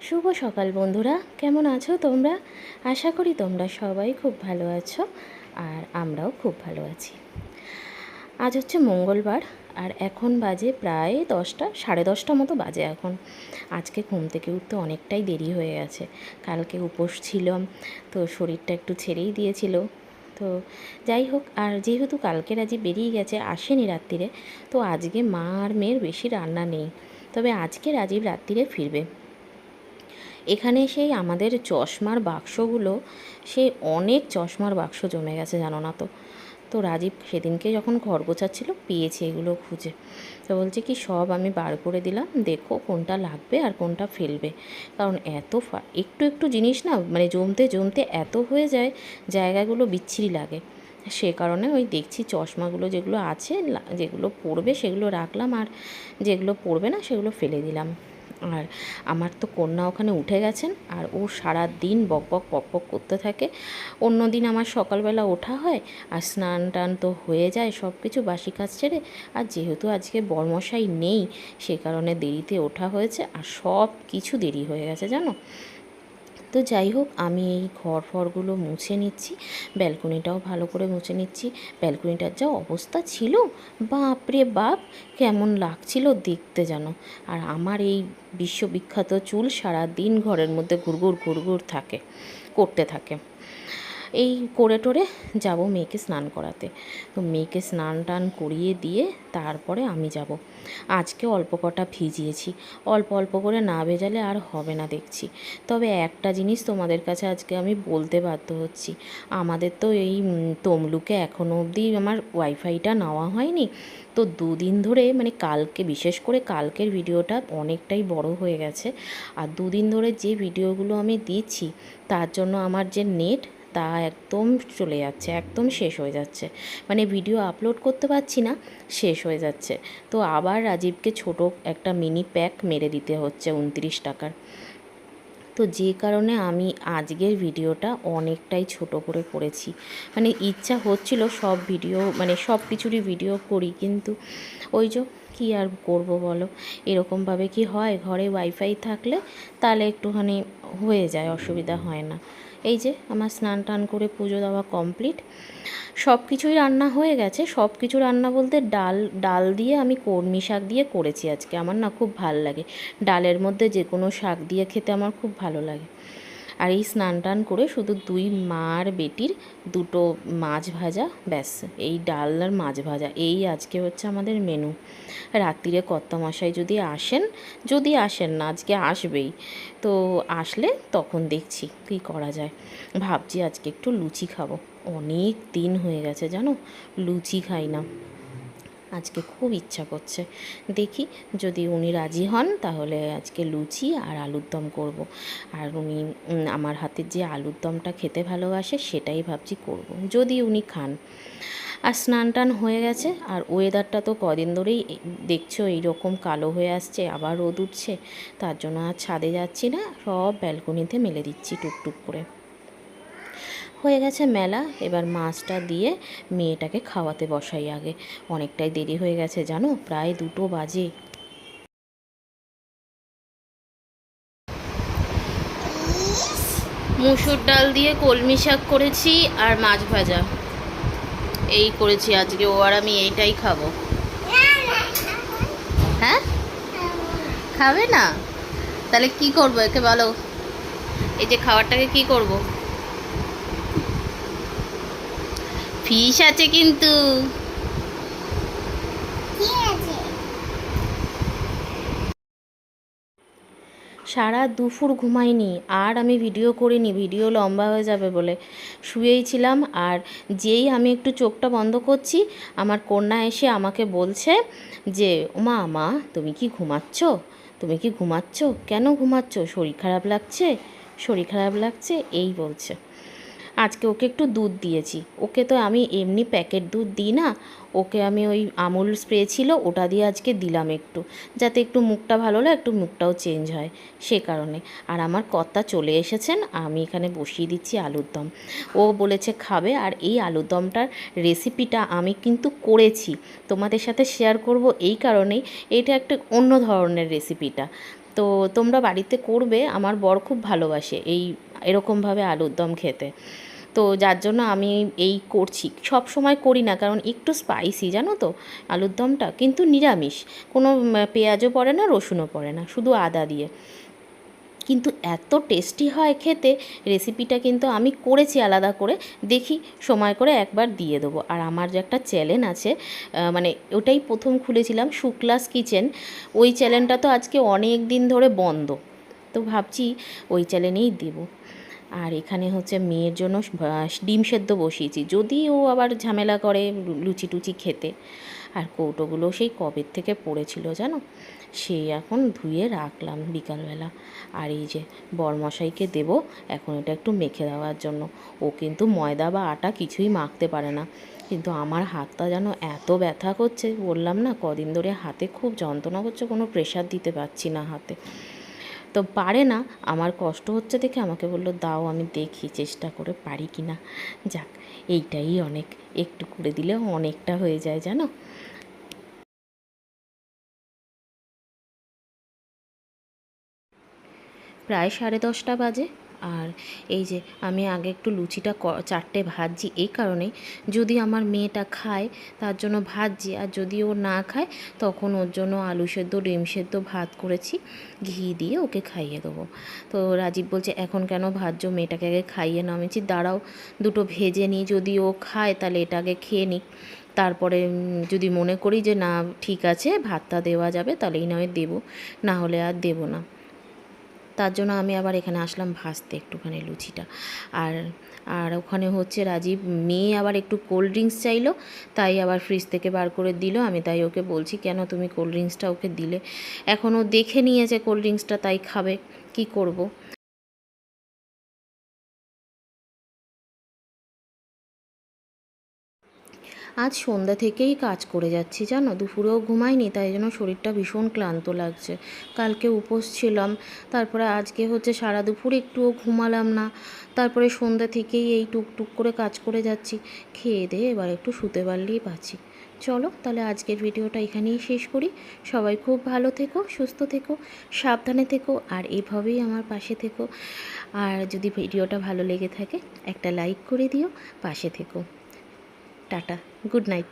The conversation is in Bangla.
শুভ সকাল বন্ধুরা, কেমন আছো তোমরা? আশা করি তোমরা সবাই খুব ভালো আছো আর আমরাও খুব ভালো আছি। আজ হচ্ছে মঙ্গলবার আর এখন বাজে প্রায় 10টা, 10:30 মতো বাজে এখন। আজকে ঘুম থেকে উঠতে অনেকটাই দেরি হয়ে গেছে। কালকে উপোস ছিলাম, তো শরীরটা একটু ছেড়েই দিয়েছিল। তো যাই হোক, আর যেহেতু কালকে রাজি বেরিয়ে গেছে, আসেনি রাত্রিরে, তো আজকে মা আর মেয়ের বেশি রান্না নেই। তবে আজকে রাজীব রাত্রিরে ফিরবে। এখানে সেই আমাদের চশমার বাক্সগুলো, সেই অনেক চশমার বাক্স জমে গেছে, জানো না তো। তো রাজীব সেদিনকে যখন ঘর গোছাচ্ছিল পেয়েছে এগুলো খুঁজে। তো বলছে কি সব আমি বার করে দিলাম, দেখো কোনটা লাগবে আর কোনটা ফেলবে। কারণ এত একটু একটু জিনিস না, মানে জমতে জমতে এত হয়ে যায়, জায়গাগুলো বিচ্ছিরি লাগে। সে কারণে ওই দেখছি চশমাগুলো যেগুলো আছে, যেগুলো পরবে সেগুলো রাখলাম, আর যেগুলো পরবে না সেগুলো ফেলে দিলাম। আর আমার তো কন্যা ওখানে উঠে গেছেন, আর ও সারা দিন বক বক পক পক করতে থাকে। অন্য দিন আমার সকালবেলা ওঠা হয় আর স্নান টান তো হয়ে যায় সব কিছু বাসি কাজ ছেড়ে। আর যেহেতু আজকে বরমশাই নেই, সে কারণে দেরিতে ওঠা হয়েছে আর সব কিছু দেরি হয়ে গেছে, জানো। তো যাই হোক, আমি এই ঘর ফরগুলো মুছে নিচ্ছি, ব্যালকনিটাও ভালো করে মুছে নিচ্ছি। ব্যালকনিটার যা অবস্থা ছিল, বাপরে বাপ, কেমন লাগছিল দেখতে যেন। আর আমার এই বিশ্ববিখ্যাত চুল সারা দিন ঘরের মধ্যে ঘুরঘুর ঘুরঘুর করতে থাকে। এই করে টোরে যাব মেয়েকে স্নান করাতে। তো মেয়েকে স্নান টান করিয়ে দিয়ে তারপরে আমি যাব। আজকে অল্প কটা ভিজিয়েছি, অল্প অল্প করে না ভেজালে আর হবে না দেখছি। তবে একটা জিনিস তোমাদের কাছে আজকে আমি বলতে বাধ্য হচ্ছি। আমাদের তো এই তমলুকে এখনও অবধি আমার ওয়াইফাইটা নেওয়া হয়নি। তো দুদিন ধরে, মানে কালকে, বিশেষ করে কালকের ভিডিওটা অনেকটাই বড় হয়ে গেছে। আর দুদিন ধরে যে ভিডিওগুলো আমি দিচ্ছি তার জন্য আমার যে নেট, তা একদম চলে যাচ্ছে, একদম শেষ হয়ে যাচ্ছে। মানে ভিডিও আপলোড করতে পারছি না, শেষ হয়ে যাচ্ছে। তো আবার রাজীবকে ছোট একটা মিনি প্যাক মেরে দিতে হচ্ছে 29 টাকার। তো যে কারণে আমি আজকের ভিডিওটা অনেকটাই ছোট করে করেছি। মানে ইচ্ছা হচ্ছিল সব ভিডিও, মানে সব কিছুরই ভিডিও করি, কিন্তু ওই যে কী আর করব বলো, এরকমভাবে কি হয়, ঘরে ওয়াইফাই থাকলে তাহলে একটুখানি হয়ে যায়, অসুবিধা হয় না। এই যে আমার স্নান টান করে পুজো দেওয়া কমপ্লিট, সব কিছুই রান্না হয়ে গেছে। সব কিছু রান্না বলতে ডাল ডাল দিয়ে আমি কলমি শাক দিয়ে করেছি আজকে। আমার না খুব ভাল লাগে ডালের মধ্যে যে কোনো শাক দিয়ে খেতে, আমার খুব ভালো লাগে। আর এই স্নান টান করে শুধু দুই মার বেটির দুটো মাছ ভাজা, ব্যাস, এই ডাল আর মাছ ভাজা, এই আজকে হচ্ছে আমাদের মেনু। রাত্রিরে কর্তামশাই যদি আসেন না, আজকে আসবেই, তো আসলে তখন দেখছি কী করা যায়। ভাবছি আজকে একটু লুচি খাবো, অনেক দিন হয়ে গেছে জানো লুচি খাই না। আজকে খুব ইচ্ছা করছে, দেখি যদি উনি রাজি হন তাহলে আজকে লুচি আর আলুর দম করব। আর উনি আমার হাতের যে আলুর দমটা খেতে ভালোবাসে সেটাই ভাবছি করব, যদি উনি খান। আর স্নান টান হয়ে গেছে, আর ওয়েদারটা তো কদিন ধরেই দেখছো এইরকম কালো হয়ে আসছে, আবার রোদ উঠছে। তার জন্য আর ছাদে যাচ্ছি না, সব ব্যালকনিতে মেলে দিচ্ছি টুকটুক করে। হয়ে গেছে মেলা, এবার মাছটা দিয়ে মেয়েটাকে খাওয়াতে বসাই আগে। অনেকটাই দেরি হয়ে গেছে জানো, প্রায় 2টো বাজে। মুসুর ডাল দিয়ে কলমি শাক করেছি আর মাছ ভাজা, এই করেছি আজকে। ও আর আমি এইটাই খাবো। হ্যাঁ, খাবে না? তাহলে কি করবো একে বলো, এই যে খাবারটাকে কি করব? ফিশ আছে কিন্তু। সারা দুপুর ঘুমাইনি, আর আমি ভিডিও করিনি, ভিডিও লম্বা হয়ে যাবে বলে শুয়েই ছিলাম। আর যেই আমি একটু চোখটা বন্ধ করছি, আমার কন্যা এসে আমাকে বলছে যে মা মা তুমি কি ঘুমাচ্ছ, তুমি কি ঘুমাচ্ছ, কেন ঘুমাচ্ছ, শরীর খারাপ লাগছে, শরীর খারাপ লাগছে, এই বলছে। আজকে ওকে একটু দুধ দিয়েছি, ওকে তো আমি এমনি প্যাকেট দুধ দিই না, ওকে আমি ওই আমুল স্প্রে ছিল ওটা দিয়ে আজকে দিলাম একটু, যাতে একটু মুখটা ভালো লাগে, একটু মুখটাও চেঞ্জ হয়, সে কারণে। আর আমার কর্তা চলে এসেছেন, আমি এখানে বসিয়ে দিচ্ছি আলুর দম। ও বলেছে খাবে, আর এই আলুর দমটার রেসিপিটা আমি কিন্তু করেছি, তোমাদের সাথে শেয়ার করব এই কারণেই। এটা একটা অন্য ধরনের রেসিপিটা, তো তোমরা বাড়িতে করবে, আমার বর খুব ভালোবাসে এরকমভাবে আলুর দম খেতে। তো যার জন্য আমি এই করছি, সব সময় করি না কারণ একটু স্পাইসি জানো তো আলুর দমটা, কিন্তু নিরামিষ, কোনো পেঁয়াজও পড়ে না, রসুনও পড়ে না, শুধু আদা দিয়ে, কিন্তু এত টেস্টি হয় খেতে। রেসিপিটা কিন্তু আমি করেছি আলাদা করে, দেখি সময় করে একবার দিয়ে দেবো। আর আমার যে একটা চ্যানেল আছে, মানে ওটাই প্রথম খুলেছিলাম, শুক্লাস কিচেন, ওই চ্যানেলটা তো আজকে অনেক দিন ধরে বন্ধ, তো ভাবছি ওই চ্যানেলেই দেবো। আর এখানে হচ্ছে মেয়ের জন্য ডিম সেদ্ধ বসিয়েছি, যদি ও আবার ঝামেলা করে লুচি টুচি খেতে। আর কৌটোগুলো সেই কবের থেকে পড়েছিল জানো, সেই এখন ধুয়ে রাখলাম বিকালবেলা। আর এই যে বরমশাইকে দেব এখন এটা একটু মেখে দেওয়ার জন্য। ও কিন্তু ময়দা বা আটা কিছুই মাখতে পারে না, কিন্তু আমার হাতটা যেন এত ব্যথা করছে, বললাম না কদিন ধরে হাতে খুব যন্ত্রণা করছে, কোনো প্রেশার দিতে পারছি না হাতে। তো পারে না, আমার কষ্ট হচ্ছে দেখে আমাকে বললো দাও আমি দেখি চেষ্টা করে পারি কি না। যাক, এইটাই অনেক, একটু করে দিলেও অনেকটা হয়ে যায় জানো। প্রায় 10:30 বাজে। আর এই যে আমি আগে একটু লুচিটা 4টে ভাজছি এই কারণেই, যদি আমার মেয়েটা খায় তার জন্য ভাজছি, আর যদি ও না খায় তখন ওর জন্য আলু সেদ্ধ ডিম সেদ্ধ ভাত করেছি, ঘি দিয়ে ওকে খাইয়ে দেবো। তো রাজীব বলছে এখন কেন ভাজছো, মেয়েটাকে আগে খাইয়ে নাও। আমি বলছি দাঁড়াও দুটো ভেজে নিই, যদি ও খায় তাহলে এটা আগে খেয়ে নিক, তারপরে যদি মনে করি যে না ঠিক আছে ভাতটা দেওয়া যাবে তাহলেই নয় দেবো, না হলে আর দেবো না। তার জন্য আমি আবার এখানে আসলাম ভাজতে একটুখানি লুচিটা। আর আর ওখানে হচ্ছে রাজীব মেয়ে আবার একটু কোল্ড ড্রিঙ্কস চাইলো, তাই আবার ফ্রিজ থেকে বার করে দিল। আমি তাই ওকে বলছি কেন তুমি কোল্ড ড্রিঙ্কসটা ওকে দিলে, এখন ও দেখে নিয়েছে কোল্ড ড্রিঙ্কসটা তাই খাবে, কি করব। আজ সন্ধ্যা থেকেই কাজ করে যাচ্ছি জানো, দুপুরেও ঘুমাইনি, তাই জন্য শরীরটা ভীষণ ক্লান্ত লাগছে। কালকে উপোস ছিলাম, তারপরে আজকে হচ্ছে সারা দুপুর একটুও ঘুমালাম না, তারপরে সন্ধ্যা থেকেই এই টুকটুক করে কাজ করে যাচ্ছি। খেয়ে দিয়ে এবার একটু শুতে পারলেই পাচ্ছি। চলো তাহলে আজকের ভিডিওটা এখানেই শেষ করি। সবাই খুব ভালো থেকো, সুস্থ থেকো, সাবধানে থেকো, আর এভাবেই আমার পাশে থেকো। আর যদি ভিডিওটা ভালো লেগে থাকে একটা লাইক করে দিও, পাশে থেকো। Tata, good night.